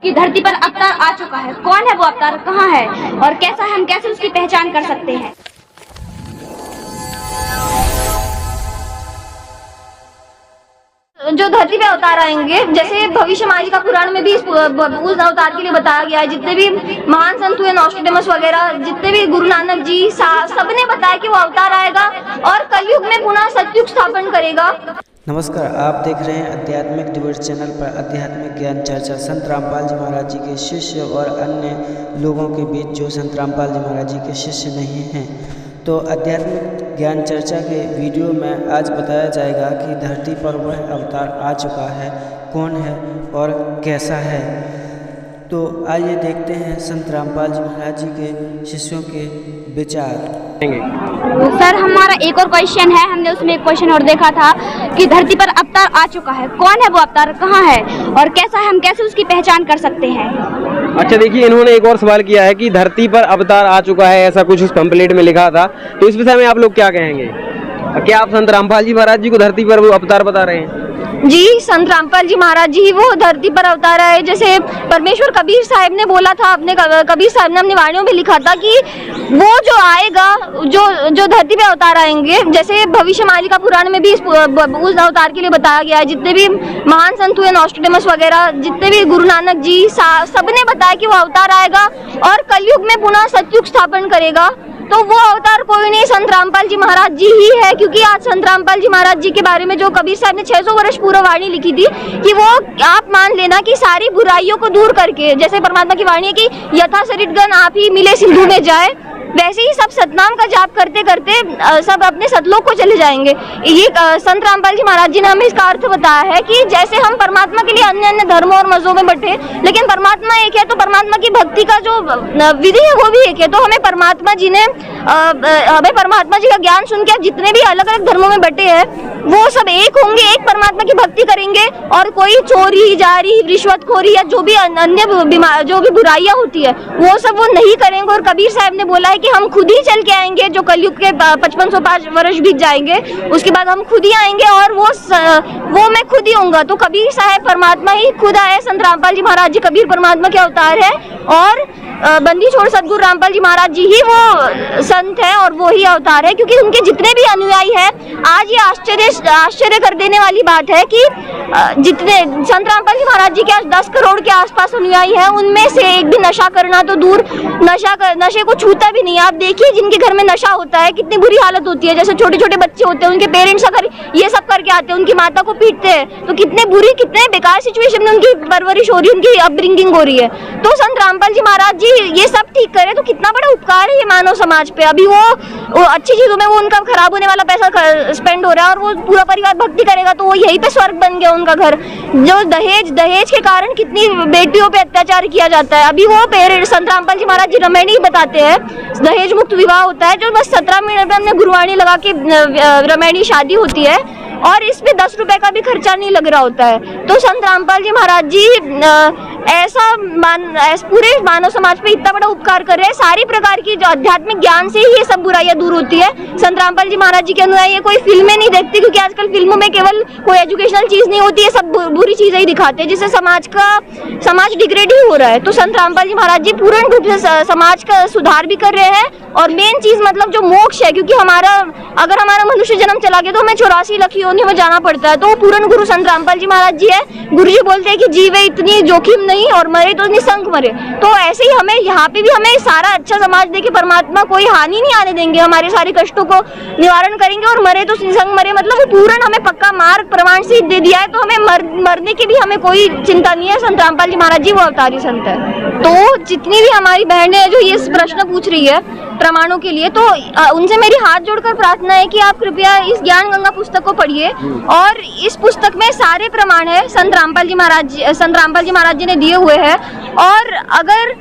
कि धरती पर अवतार आ चुका है। कौन है वो अवतार, कहाँ है और कैसा है, हम कैसे उसकी पहचान कर सकते हैं। जो धरती पे अवतार आएंगे, जैसे भविष्य माजी का पुराण में भी उस अवतार के लिए बताया गया है। जितने भी महान संत हुए, नॉस्ट्रेडमस वगैरह, जितने भी गुरु नानक जी, सबने बताया कि वो अवतार आएगा और कलयुग में पुनः सतयुग स्थापन करेगा। नमस्कार, आप देख रहे हैं आध्यात्मिक डिबेट चैनल पर आध्यात्मिक ज्ञान चर्चा। संत रामपाल जी महाराज जी के शिष्य और अन्य लोगों के बीच जो संत रामपाल जी महाराज जी के शिष्य नहीं हैं, तो आध्यात्मिक ज्ञान चर्चा के वीडियो में आज बताया जाएगा कि धरती पर वह अवतार आ चुका है, कौन है और कैसा है। तो आइए देखते हैं संत रामपाल जी महाराज जी के शिष्यों के विचार। सर, हमारा एक और क्वेश्चन है। हमने उसमें एक क्वेश्चन और देखा था कि धरती पर अवतार आ चुका है। कौन है वो अवतार, कहाँ है और कैसा है, हम कैसे उसकी पहचान कर सकते हैं। अच्छा, देखिए, इन्होंने एक और सवाल किया है कि धरती पर अवतार आ चुका है, ऐसा कुछ उस पंपलेट में लिखा था। तो इस विषय में आप लोग क्या कहेंगे? क्या आप संत रामपाल जी महाराज जी को धरती पर वो अवतार बता रहे हैं? जी, संत रामपाल जी महाराज जी वो धरती पर अवतार आए। जैसे परमेश्वर कबीर साहब ने बोला था, अपने कबीर साहब ने अपनी वाणियों में लिखा था कि वो जो आएगा, जो धरती पे अवतार आएंगे, जैसे भविष्य माजी का पुराण में भी उस अवतार के लिए बताया गया है। जितने भी महान संत हुए, नॉस्ट्रेडमस वगैरह, जितने भी गुरु नानक जी, सबने बताया कि वो अवतार आएगा और कलयुग में पुनः सतयुग स्थापन करेगा। तो वो अवतार कोई नहीं, संत रामपाल जी महाराज जी ही है। क्योंकि आज संत रामपाल जी महाराज जी के बारे में जो कबीर साहब ने 600 वर्ष पूर्व वाणी लिखी थी कि वो, आप मान लेना कि सारी बुराइयों को दूर करके, जैसे परमात्मा की वाणी है कि यथा सरितगण आप ही मिले सिंधु में जाए, वैसे ही सब सतनाम का जाप करते करते सब अपने सतलोक को चले जाएंगे। ये संत रामपाल जी महाराज जी ने हमें इसका अर्थ बताया है कि जैसे हम परमात्मा के लिए अन्य अन्य धर्मों और मजों में बटे, लेकिन परमात्मा एक है, तो परमात्मा की भक्ति का जो विधि है वो भी एक है। तो हमें परमात्मा जी का ज्ञान सुन के जितने भी अलग अलग धर्मों में बटे हैं वो सब एक होंगे, एक परमात्मा की भक्ति करेंगे और कोई चोरी, जारी, रिश्वतखोरी या जो भी अन्य जो भी बुराइयां होती है वो सब वो नहीं करेंगे। और कबीर साहब ने बोला है कि हम खुद ही चल के आएंगे, जो कलयुग के 5505 वर्ष बीत जाएंगे, उसके बाद हम खुद ही आएंगे और वो मैं खुद ही होऊंगा। तो कबीर साहब परमात्मा ही खुद आए। संत रामपाल जी महाराज जी कबीर परमात्मा के अवतार है और बंदी छोड़ सदगुरु रामपाल जी महाराज जी ही वो संत है और वो ही अवतार है। क्योंकि उनके जितने भी अनुयायी हैं, आज ये आश्चर्य कर देने वाली बात है कि जितने संत रामपाल जी महाराज जी के आज 10 करोड़ के आसपास अनुयायी हैं, उनमें से एक भी नशा करना तो दूर, नशे को छूता भी नहीं। आप देखिए, जिनके घर में नशा होता है कितनी बुरी हालत होती है। जैसे छोटे छोटे बच्चे होते हैं, उनके पेरेंट्स अगर ये सब करके आते हैं, उनकी माता को पीटते हैं, तो कितने बेकार सिचुएशन में उनकी परवरिश हो रही है, उनकी अपब्रिंगिंग हो रही है। तो संत रामपाल जी महाराज जी ये सब ठीक करे तो कितना बड़ा उपकार है ये मानव समाज पे। अभी वो अच्छी चीजों में वो उनका खराब होने वाला पैसा स्पेंड हो रहा है और वो पूरा परिवार भक्ति करेगा तो वो यहीं पे स्वर्ग बन गया उनका घर। जो दहेज के कारण कितनी बेटियों पे अत्याचार किया जाता है। अभी वो पेरेंट्स संत रामपाल जी महाराज जी रमैनी बताते हैं, दहेज मुक्त विवाह होता है, जो बस 17 मिनट में हमने गुरुवाणी लगा के रमैनी शादी होती है और इस पे 10 रुपए का भी खर्चा नहीं लग रहा होता है। तो संत रामपाल जी महाराज जी ऐसा पूरे मानव समाज पे इतना बड़ा उपकार कर रहे हैं। सारी प्रकार की जो आध्यात्मिक ज्ञान से ही ये सब बुराइयां दूर होती है। संत रामपाल जी महाराज जी के अनुयायी कोई फिल्में नहीं देखती, क्योंकि आजकल फिल्मों में केवल कोई एजुकेशनल चीज नहीं होती है, सब बुरी चीजें ही दिखाते हैं, जिससे समाज डिग्रेड ही हो रहा है। तो संत रामपाल जी महाराज जी पूर्ण रूप से समाज का सुधार भी कर रहे हैं और मेन चीज मतलब जो मोक्ष है, क्योंकि अगर हमारा मनुष्य जन्म चला गया तो हमें 84 लाख योनि में जाना पड़ता है। तो वो पूर्ण गुरु संत रामपाल जी महाराज जी है। गुरु जी बोलते हैं कि जीवे इतनी जोखिम नहीं और मरे तो निसंक मरे। तो ऐसे ही हमें यहाँ पे भी हमें सारा अच्छा समाज देके परमात्मा कोई हानि नहीं आने देंगे, हमारे सारे कष्टों को निवारण करेंगे और मरे तो निसंक मरे, मतलब वो पूर्ण हमें पक्का मार्ग प्रमाण से दे दिया है। तो हमें मरने की भी हमें कोई चिंता नहीं है। संत रामपाल जी महाराज जी वो अवतारी संत है। तो जितनी भी हमारी बहनें जो ये प्रश्न पूछ रही है प्रमाणों के लिए, तो उनसे मेरी हाथ जोड़कर प्रार्थना है कि आप कृपया इस ज्ञान गंगा पुस्तक को पढ़िए और इस पुस्तक में सारे प्रमाण है संत रामपाल जी महाराज जी ने दिए हुए हैं। और अगर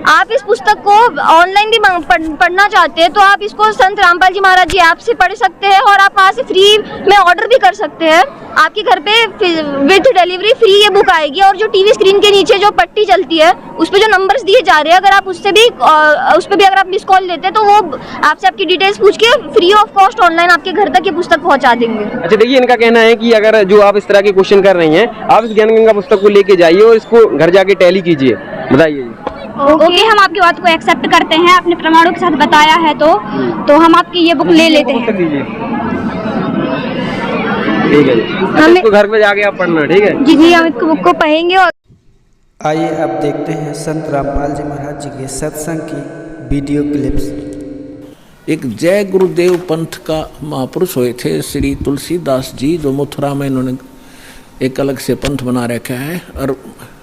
आप इस पुस्तक को ऑनलाइन भी पढ़ना चाहते हैं तो आप इसको संत रामपाल जी महाराज जी ऐप से पढ़ सकते हैं और आप वहाँ से फ्री में ऑर्डर भी कर सकते हैं। आपके घर पे विद डिलीवरी फ्री ये बुक आएगी। और जो टीवी स्क्रीन के नीचे जो पट्टी चलती है उस पे जो नंबर्स दिए जा रहे हैं, अगर आप उस पर भी अगर आप मिस कॉल लेते हैं तो वो आपसे आपकी डिटेल्स पूछ के फ्री ऑफ कॉस्ट ऑनलाइन आपके घर तक ये पुस्तक पहुंचा देंगे। अच्छा देखिए, इनका कहना है कि अगर जो आप इस तरह के क्वेश्चन कर रही हैं, आप इस ज्ञान गंगा पुस्तक को लेके जाइए और इसको घर जाके टैली कीजिए। बताइए जी। ओके, हम आपकी बात को एक्सेप्ट करते हैं, आपने प्रमाणों के साथ बताया है तो हम आपकी ये बुक ले लेते हैं। ठीक है जी, इसको घर पे जाके आप पढ़ना, ठीक है जी जी, हम इसको बुक को पढ़ेंगे। और आइए अब देखते हैं संत रामपाल जी महाराज जी के सत्संग की वीडियो क्लिप्स। एक जय गुरुदेव पंथ का महापुरुष हुए थे श्री तुलसीदास जी, जो मथुरा में इन्होंने एक अलग से पंथ बना रखा है और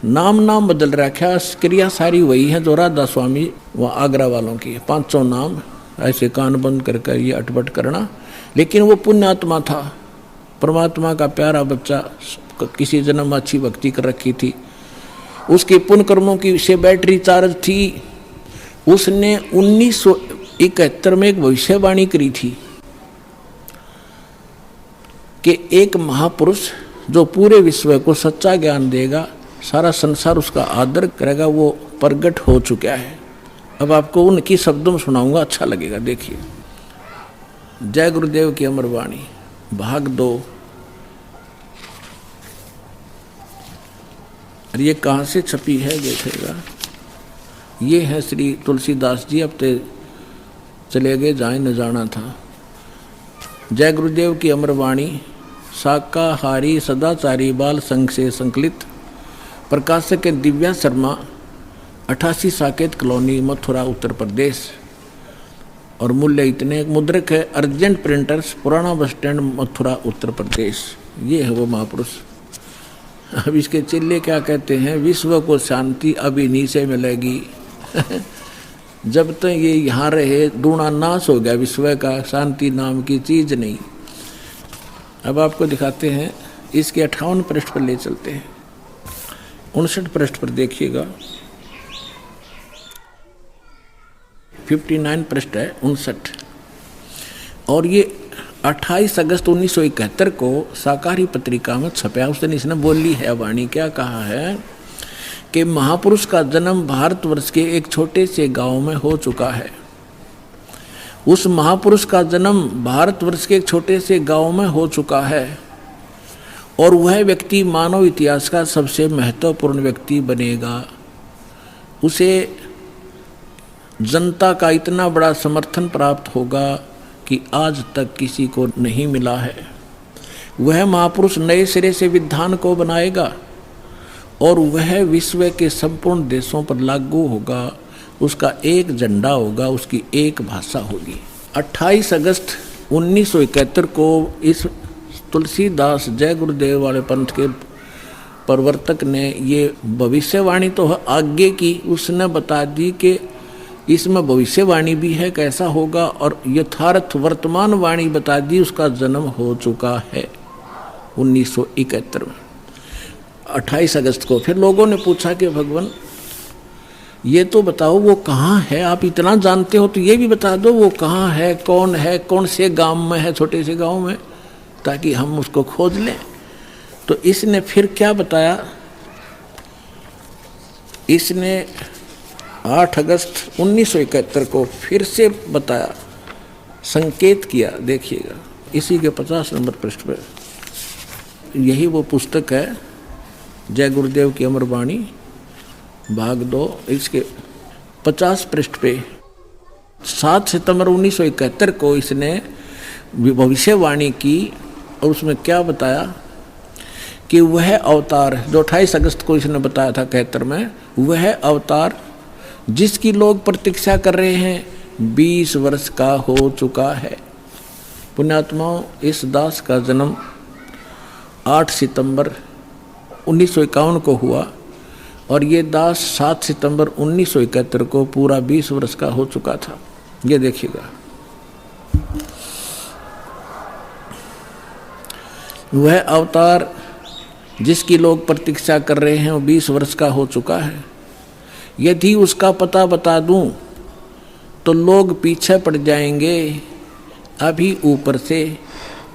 नाम बदल रखा है। क्रिया सारी वही है जो राधा स्वामी व आगरा वालों की, 500 नाम ऐसे कान बंद कर ये अटपट करना। लेकिन वो पुण्यात्मा था, परमात्मा का प्यारा बच्चा, किसी जन्म अच्छी भक्ति कर रखी थी, उसके पुण्य कर्मों की से बैटरी चार्ज थी। उसने 1971 में एक भविष्यवाणी करी थी कि एक महापुरुष जो पूरे विश्व को सच्चा ज्ञान देगा, सारा संसार उसका आदर करेगा, वो प्रगट हो चुका है। अब आपको उनकी शब्दों में सुनाऊंगा, अच्छा लगेगा। देखिए, जय गुरुदेव की अमर वाणी, भाग 2। और ये कहाँ से छपी है देखेगा। ये है श्री तुलसीदास जी, अब तो चले गए, जाए न जाना था। जय गुरुदेव की अमर वाणी, शाकाहारी सदाचारी बाल संघ से संकलित, प्रकाशक दिव्या शर्मा, 88 साकेत कॉलोनी, मथुरा, उत्तर प्रदेश। और मूल्य इतने, मुद्रक है अर्जेंट प्रिंटर्स, पुराना बस स्टैंड, मथुरा, उत्तर प्रदेश। ये है वो महापुरुष। अब इसके चिल्ले क्या कहते हैं, विश्व को शांति अब इन्हीं से मिलेगी। जब तक ये यहाँ रहे दूना नाश हो गया विश्व का, शांति नाम की चीज नहीं। अब आपको दिखाते हैं, इसके 58 पृष्ठ पर ले चलते हैं। 59 पृष्ठ पर देखिएगा, 59 पृष्ठ है, 59। और ये 28 अगस्त 1971 को शाकाहारी पत्रिका में छपया। उस दिन इसने बोली है वाणी, क्या कहा है कि महापुरुष का जन्म भारतवर्ष के एक छोटे से गांव में हो चुका है। उस महापुरुष का जन्म भारतवर्ष के एक छोटे से गांव में हो चुका है और वह व्यक्ति मानव इतिहास का सबसे महत्वपूर्ण व्यक्ति बनेगा। उसे जनता का इतना बड़ा समर्थन प्राप्त होगा कि आज तक किसी को नहीं मिला है। वह महापुरुष नए सिरे से विधान को बनाएगा और वह विश्व के संपूर्ण देशों पर लागू होगा। उसका एक झंडा होगा, उसकी एक भाषा होगी। 28 अगस्त 1971 को इस तुलसीदास जय गुरुदेव वाले पंथ के प्रवर्तक ने ये भविष्यवाणी तो आगे की, उसने बता दी कि इसमें भविष्यवाणी भी है कैसा होगा, और यथार्थ वर्तमान वाणी बता दी, उसका जन्म हो चुका है 1971 में 28 अगस्त को। फिर लोगों ने पूछा कि भगवान ये तो बताओ वो कहाँ है, आप इतना जानते हो तो ये भी बता दो वो कहाँ है, कौन से गांव में है, छोटे से गांव में, ताकि हम उसको खोज लें। तो इसने फिर क्या बताया, इसने 8 अगस्त 1971 को फिर से बताया, संकेत किया। देखिएगा इसी के 50 नंबर पृष्ठ पर, यही वो पुस्तक है जय गुरुदेव की अमर वाणी भाग 2। इसके 50 पृष्ठ पे 7 सितंबर 1971 को इसने भविष्यवाणी की और उसमें क्या बताया कि वह अवतार जो 28 अगस्त को इसने बताया था 71 में, वह अवतार जिसकी लोग प्रतीक्षा कर रहे हैं 20 वर्ष का हो चुका है। पुण्यात्माओं, इस दास का जन्म 8 सितंबर 1951 को हुआ और ये दास 7 सितंबर 1971 को पूरा 20 वर्ष का हो चुका था। ये देखिएगा, वह अवतार जिसकी लोग प्रतीक्षा कर रहे हैं वो 20 वर्ष का हो चुका है। यदि उसका पता बता दूं तो लोग पीछे पड़ जाएंगे। अभी ऊपर से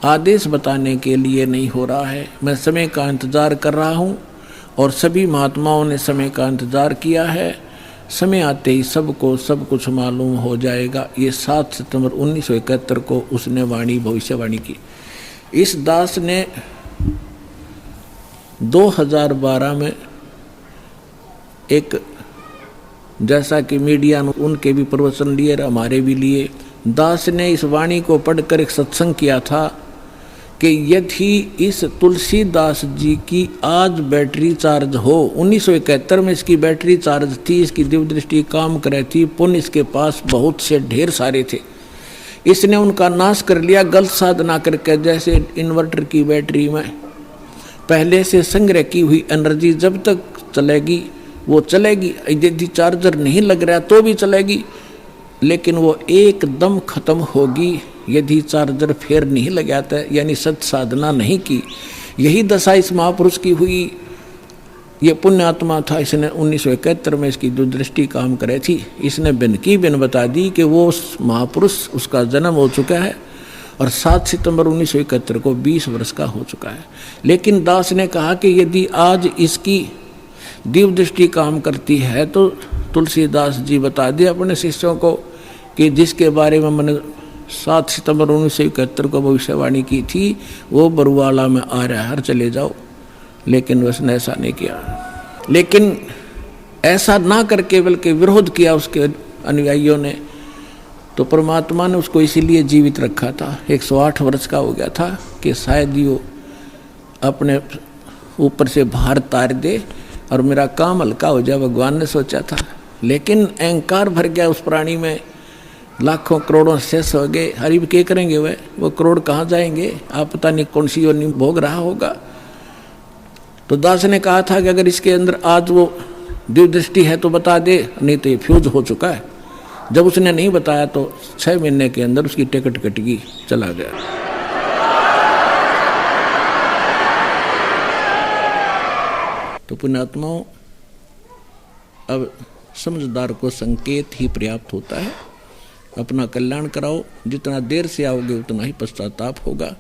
आदेश बताने के लिए नहीं हो रहा है। मैं समय का इंतज़ार कर रहा हूं और सभी महात्माओं ने समय का इंतज़ार किया है। समय आते ही सबको सब कुछ मालूम हो जाएगा। ये 7 सितंबर 1971 को उसने भविष्यवाणी की। इस दास ने 2012 में एक, जैसा कि मीडिया ने उनके भी प्रवचन लिए और हमारे भी लिए, दास ने इस वाणी को पढ़कर एक सत्संग किया था कि यदि इस तुलसीदास जी की आज बैटरी चार्ज हो, 1971 में इसकी बैटरी चार्ज थी, इसकी दिव्य दृष्टि काम करे थी, पुण्य इसके पास बहुत से ढेर सारे थे, इसने उनका नाश कर लिया गलत साधना करके। जैसे इन्वर्टर की बैटरी में पहले से संग्रह की हुई एनर्जी जब तक चलेगी वो चलेगी, यदि चार्जर नहीं लग रहा तो भी चलेगी, लेकिन वो एकदम खत्म होगी यदि चार्जर फेर नहीं लगाता, यानी सत साधना नहीं की। यही दशा इस महापुरुष की हुई। ये पुण्य आत्मा था, इसने 1971 में इसकी जो दृष्टि काम करे थी, इसने बिन की बिन बता दी कि वो उस महापुरुष, उसका जन्म हो चुका है और 7 सितंबर 1971 को 20 वर्ष का हो चुका है। लेकिन दास ने कहा कि यदि आज इसकी दिव्य दृष्टि काम करती है तो तुलसीदास जी बता दे अपने शिष्यों को कि जिसके बारे में मैंने 7 सितंबर 1971 को भविष्यवाणी की थी वो बरुवाला में आ रहा है, चले जाओ। लेकिन उसने ऐसा नहीं किया। लेकिन ऐसा ना करके बल्कि विरोध किया उसके अनुयायियों ने, तो परमात्मा ने उसको इसीलिए जीवित रखा था। 108 वर्ष का हो गया था कि शायद ये अपने ऊपर से भार तार दे और मेरा काम हल्का हो जाए, भगवान ने सोचा था। लेकिन अहंकार भर गया उस प्राणी में, लाखों करोड़ों शेष हो गए। हरिब क्या करेंगे वो करोड़ कहाँ जाएंगे, आप पता नहीं कौन सी योनि भोग रहा होगा। तो दास ने कहा था कि अगर इसके अंदर आज वो दिव्य दृष्टि है तो बता दे, नहीं तो ये फ्यूज हो चुका है। जब उसने नहीं बताया तो 6 महीने के अंदर उसकी टिकट कट गई, चला गया। तो पुण्यात्माओं, अब समझदार को संकेत ही पर्याप्त होता है। अपना कल्याण कराओ, जितना देर से आओगे उतना ही पश्चाताप होगा।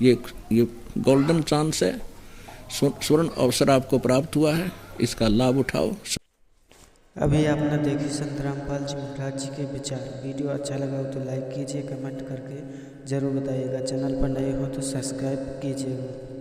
ये गोल्डन चांस है, स्वर्ण अवसर आपको प्राप्त हुआ है, इसका लाभ उठाओ। अभी आपने देखी संत रामपाल जी महाराज जी के विचार। वीडियो अच्छा लगा हो तो लाइक कीजिए, कमेंट करके ज़रूर बताइएगा। चैनल पर नए हो तो सब्सक्राइब कीजिएगा।